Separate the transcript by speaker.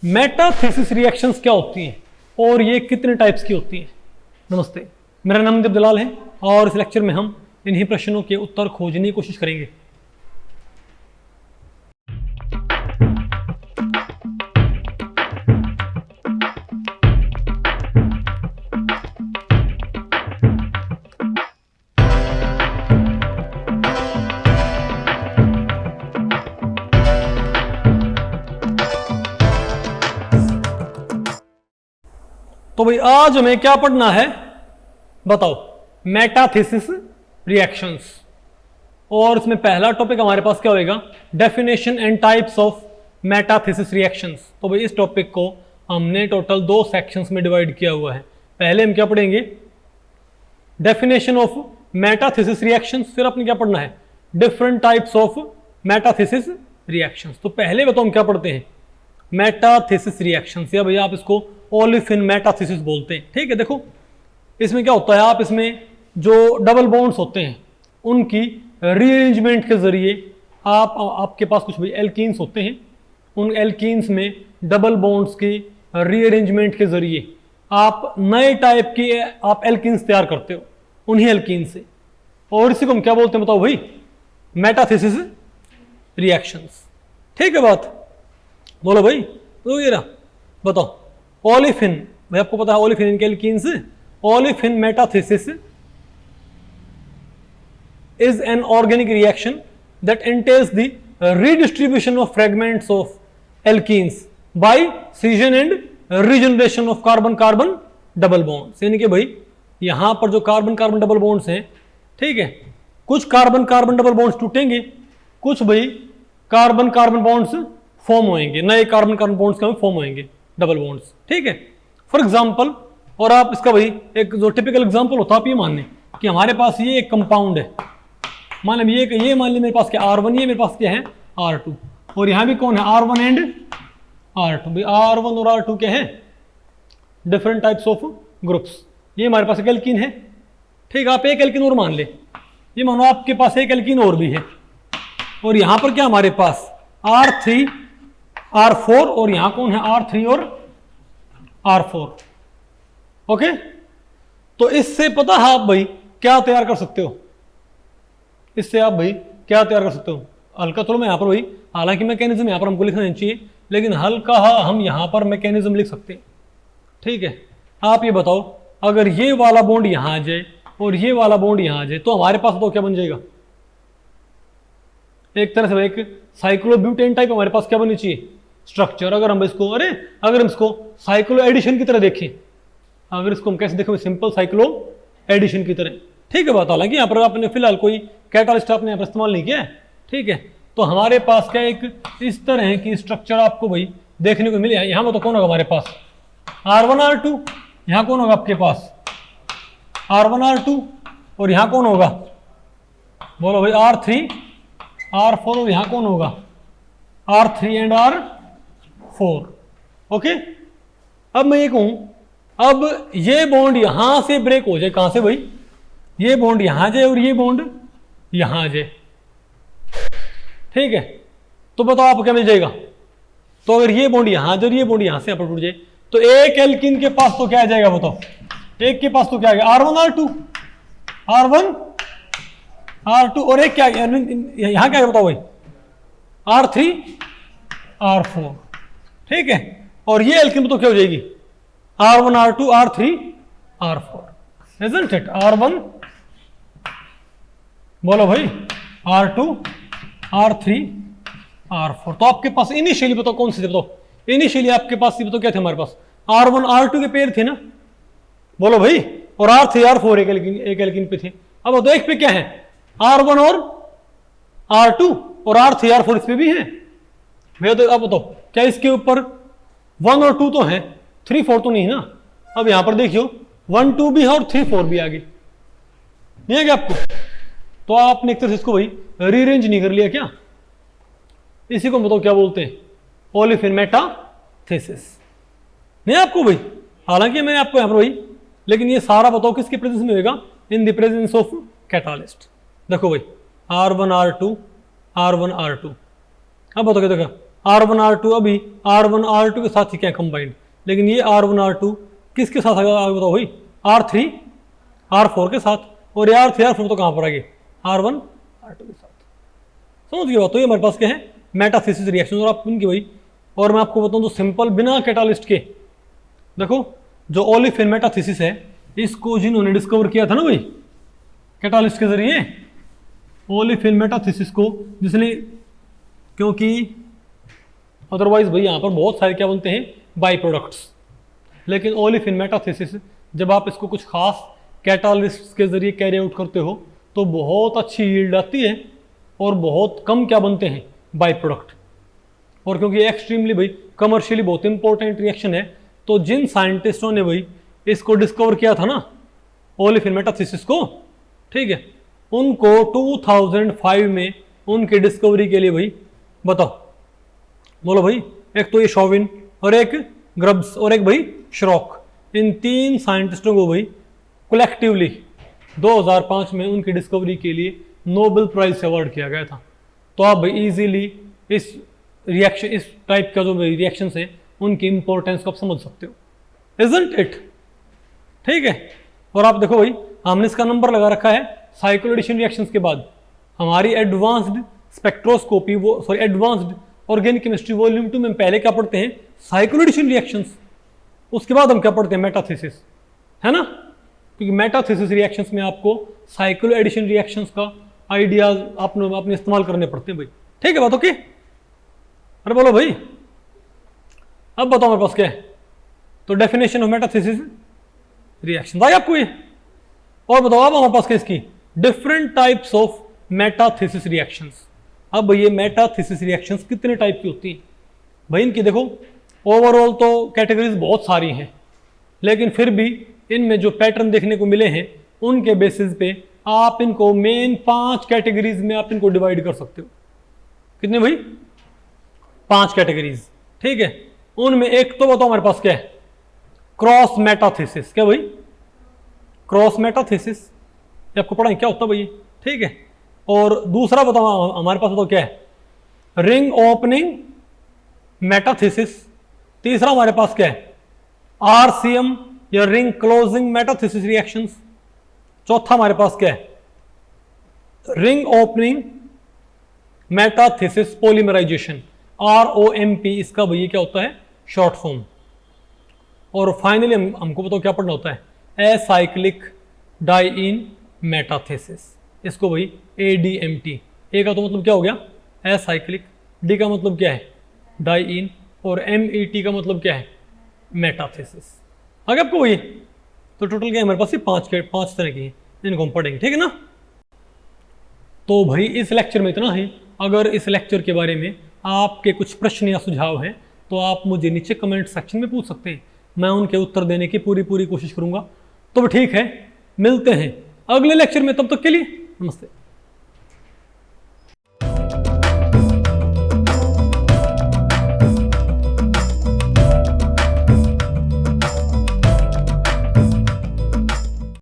Speaker 1: Metathesis reactions क्या होती हैं और ये कितने टाइप्स की होती हैं। नमस्ते, मेरा नाम देवदलाल है और इस लेक्चर में हम इन्हीं प्रश्नों के उत्तर खोजने की कोशिश करेंगे। तो भाई आज हमें क्या पढ़ना है बताओ, मेटाथेसिस रिएक्शंस। और इसमें पहला टॉपिक हमारे पास क्या होएगा, definition and types of metathesis reactions. तो भाई इस टॉपिक को हमने टोटल 2 सेक्शंस में डिवाइड किया हुआ है। पहले हम क्या पढ़ेंगे, डेफिनेशन ऑफ मेटाथेसिस रिएक्शंस, फिर अपने क्या पढ़ना है, different types of metathesis reactions. तो पहले बताओ हम क्या पढ़ते हैं, मेटाथेसिस रिएक्शंस, या भैया आप इसको ओलिफिन मेटाथेसिस बोलते हैं। ठीक है, देखो इसमें क्या होता है, आप इसमें जो डबल बॉन्ड्स होते हैं उनकी रीअरेंजमेंट के जरिए आपके पास कुछ भी एल्कीन्स होते हैं, उन एल्कीन्स में डबल बॉन्ड्स की रीअरेंजमेंट के जरिए आप नए टाइप के आप एल्कीन्स तैयार करते हो उन्हीं एल्कीन से, और इसी को हम क्या बोलते हैं बताओ भाई, मेटाथेसिस रिएक्शंस। ठीक है बात, बोलो भाई। तो ये रहा, बताओ ओलिफिन, भाई आपको पता है ओलिफिन इनके alkenes, olefin metathesis is an organic reaction that entails the redistribution of fragments of alkenes by scission and regeneration of carbon-carbon double bonds। यानी कि भाई यहां पर जो कार्बन कार्बन डबल बॉन्ड्स हैं, ठीक है, कुछ कार्बन कार्बन डबल बॉन्ड्स टूटेंगे, कुछ भाई कार्बन कार्बन बॉन्ड्स फॉर्म होंगे, नए कार्बन कार्बन बॉन्ड्स का फॉर्म होंगे डबल बॉन्ड्स। ठीक है, फॉर एग्जांपल, और आप इसका भाई एक जो टिपिकल एग्जांपल होता है, आप ये मान लें कि हमारे पास ये एक कंपाउंड है, मान लें ये मान लें मेरे पास क्या R1, ये मेरे पास क्या है R2, और यहाँ भी कौन है R1 एंड R2। भाई R1 और R2 क्या है, डिफरेंट टाइप्स ऑफ ग्रुप्स। ये हमारे पास एक एल्कीन है, ठीक है, आप एक एल्कीन और मान ले, ये मानो आपके पास एक एल्कीन और भी है, और यहाँ पर क्या हमारे पास R3 R4, और यहाँ कौन है R3 और R4। ओके, तो इससे पता है आप भाई क्या तैयार कर सकते हो, इससे आप भाई क्या तैयार कर सकते हो, हल्का। चलो मैं यहाँ पर भाई, हालांकि मैकेनिज्म यहाँ पर हमको लिखना नहीं चाहिए, लेकिन हल्का हम यहाँ पर मैकेनिज्म लिख सकते हैं। ठीक है, आप ये बताओ, अगर ये वाला बॉन्ड यहाँ आ जाए और ये वाला बॉन्ड यहाँ आ जाए तो हमारे पास तो क्या बन जाएगा, एक तरह से एक साइक्लोब्यूटेन टाइप हमारे पास क्या बननी चाहिए स्ट्रक्चर। अगर हम इसको साइक्लो एडिशन की तरह देखें, अगर इसको हम कैसे देखें, सिंपल साइक्लो एडिशन की तरह। ठीक है बात, हालांकि यहाँ पर आपने फिलहाल कोई कैटालिस्ट आपने यहाँ पर इस्तेमाल नहीं किया है। ठीक है, तो हमारे पास क्या एक इस तरह की स्ट्रक्चर आपको भाई देखने को मिले। यहाँ तो कौन होगा हमारे पास R1 R2, यहाँ कौन होगा आपके पास R1 R2, और यहाँ कौन होगा, बोलो भाई R3 R4, और यहाँ कौन होगा R3 एंड R4। ओके, अब मैं ये कहूँ, अब ये बॉन्ड यहां से ब्रेक हो जाए, कहां से भाई, ये बॉन्ड यहां जाए और ये बॉन्ड यहां जाए। ठीक है, तो बताओ आपको क्या मिल जाएगा, तो अगर ये बॉन्ड यहां जाए और ये बॉन्ड यहां से टूट जाए तो एक एल्कीन के पास तो क्या आ जाएगा बताओ, एक के पास तो क्या आ गया R1 R2 और एक क्या यहां क्या बताओ भाई R3 R4। ठीक है, और ये एल्कीन तो क्या हो जाएगी R1 R2 R3 R4, isn't it? R1, बोलो भाई R2 R3 R4। तो आपके पास इनिशियली बताओ कौन से थे, बताओ इनिशियली आपके पास बताओ क्या थे, हमारे पास R1 R2 के पेयर थे ना, बोलो भाई, और R3 R4 एक एल्कीन पे थे। अब तो एक पे क्या है R1 और R2 और R3 R4 इस पे भी है भैया। तो अब बताओ क्या इसके ऊपर 1 और 2 तो है, 3 4 तो नहीं है ना। अब यहां पर देखियो 1 2 भी है और 3 4 भी आगे नहीं है क्या आपको, तो आपने एक तरह से इसको भाई रीअरेंज नहीं कर लिया क्या, इसी को बताओ क्या बोलते हैं, ओलिफिन मेटाथेसिस। नहीं आपको भाई, हालांकि मैंने आपको यहां पर भाई, लेकिन ये सारा बताओ किसके प्रेजेंस में होगा, in the presence of catalyst. देखो भाई R1 R2 R1 R2, अब बताओ क्या देखो R1 R2 अभी R1 R2 के साथ ही क्या कंबाइंड, लेकिन ये R1 R2 किसके साथ आगे बताओ भाई, R3 R4 के साथ, और ये R3 R4 तो कहाँ पर आ गए, R1 R2 के साथ। समझ गए बात। तो ये हमारे पास क्या है, मेटाथेसिस रिएक्शन। और आप इनकी भाई, और मैं आपको बताऊं तो सिंपल बिना कैटालिस्ट के, देखो जो ओलिफिन मेटाथेसिस है इसको जिन्होंने डिस्कवर किया था ना भाई कैटालिस्ट के जरिए, ओलिफिन मेटाथेसिस को जिसने, क्योंकि अदरवाइज भाई यहाँ पर बहुत सारे क्या बनते हैं बाई प्रोडक्ट्स, लेकिन ओलिफिन मेटाथेसिस जब आप इसको कुछ खास कैटालिस्ट के जरिए कैरी आउट करते हो तो बहुत अच्छी यील्ड आती है और बहुत कम क्या बनते हैं बाई प्रोडक्ट। और क्योंकि एक्सट्रीमली भाई कमर्शियली बहुत इंपॉर्टेंट रिएक्शन है, तो जिन साइंटिस्टों ने भाई इसको डिस्कवर किया था ना ओलिफिन मेटाथेसिस को, ठीक है, उनको 2005 में उनकी डिस्कवरी के लिए भाई बताओ, बोलो भाई, एक तो ये शॉविन और एक ग्रब्स और एक भाई श्रॉक, इन 3 साइंटिस्टों को भाई कलेक्टिवली 2005 में उनकी डिस्कवरी के लिए नोबेल प्राइज से अवार्ड किया गया था। तो आप भाई इजीली इस रिएक्शन, इस टाइप का जो रिएक्शन है उनकी इंपॉर्टेंस को आप समझ सकते हो, इजंट इट, ठीक है। और आप देखो भाई हमने इसका नंबर लगा रखा है साइक्लो एडिशन रिएक्शंस के बाद हमारी एडवांस्ड स्पेक्ट्रोस्कोपी, वो sorry advanced organic chemistry volume 2 में पहले क्या पढ़ते हैं साइक्लो एडिशन रिएक्शंस, उसके बाद हम क्या पढ़ते हैं मेटाथेसिस, है ना, क्योंकि मेटाथेसिस रिएक्शंस में आपको साइक्लो एडिशन रिएक्शंस का आइडियाज अपने इस्तेमाल करने पड़ते हैं भाई, ठीक है बात ओके। अरे बोलो भाई, अब बताओ मेरे पास क्या है, तो definition of metathesis reaction I आपको ये, और बताओ अब हमारे पास क्या इसकी different types of metathesis reactions. अब ये मेटाथेसिस रिएक्शंस कितने टाइप की होती हैं भाई, इनकी देखो ओवरऑल तो कैटेगरीज बहुत सारी हैं, लेकिन फिर भी इनमें जो पैटर्न देखने को मिले हैं उनके बेसिस पे आप इनको मेन 5 कैटेगरीज में आप इनको डिवाइड कर सकते हो। कितने भाई, 5 कैटेगरीज, ठीक है। उनमें एक तो बताओ हमारे पास क्या है, क्रॉस मेटाथेसिस। क्या भाई, क्रॉस मेटाथेसिस, ये आपको पढ़ाएं क्या होता है भाई, ठीक है। और दूसरा बताओ हमारे पास बताओ क्या है, रिंग ओपनिंग मेटाथेसिस। तीसरा हमारे पास क्या है, आरसीएम या रिंग क्लोजिंग मेटाथेसिस रिएक्शंस। चौथा हमारे पास क्या है, ring opening metathesis polymerisation, ROMP, इसका भैया क्या होता है शॉर्ट फॉर्म। और फाइनली हमको बताओ क्या पढ़ना होता है, एसाइक्लिक डाइइन मेटाथेसिस, इसको भाई ADMT। ए का तो मतलब क्या हो गया एसाइक्लिक, डी का मतलब क्या है डाइइन, और MET का मतलब क्या है मेटाथेसिस। आगे आपको वही, तो टोटल क्या है हमारे पास ये 5 तरह की, इनको हम पढ़ेंगे, ठीक है ना। तो भाई इस लेक्चर में इतना ही। अगर इस लेक्चर के बारे में आपके कुछ प्रश्न या सुझाव हैं तो आप मुझे नीचे कमेंट सेक्शन में पूछ सकते हैं, मैं उनके उत्तर देने की पूरी कोशिश करूंगा। तो ठीक है, मिलते हैं अगले लेक्चर में, तब तक के लिए नमस्ते।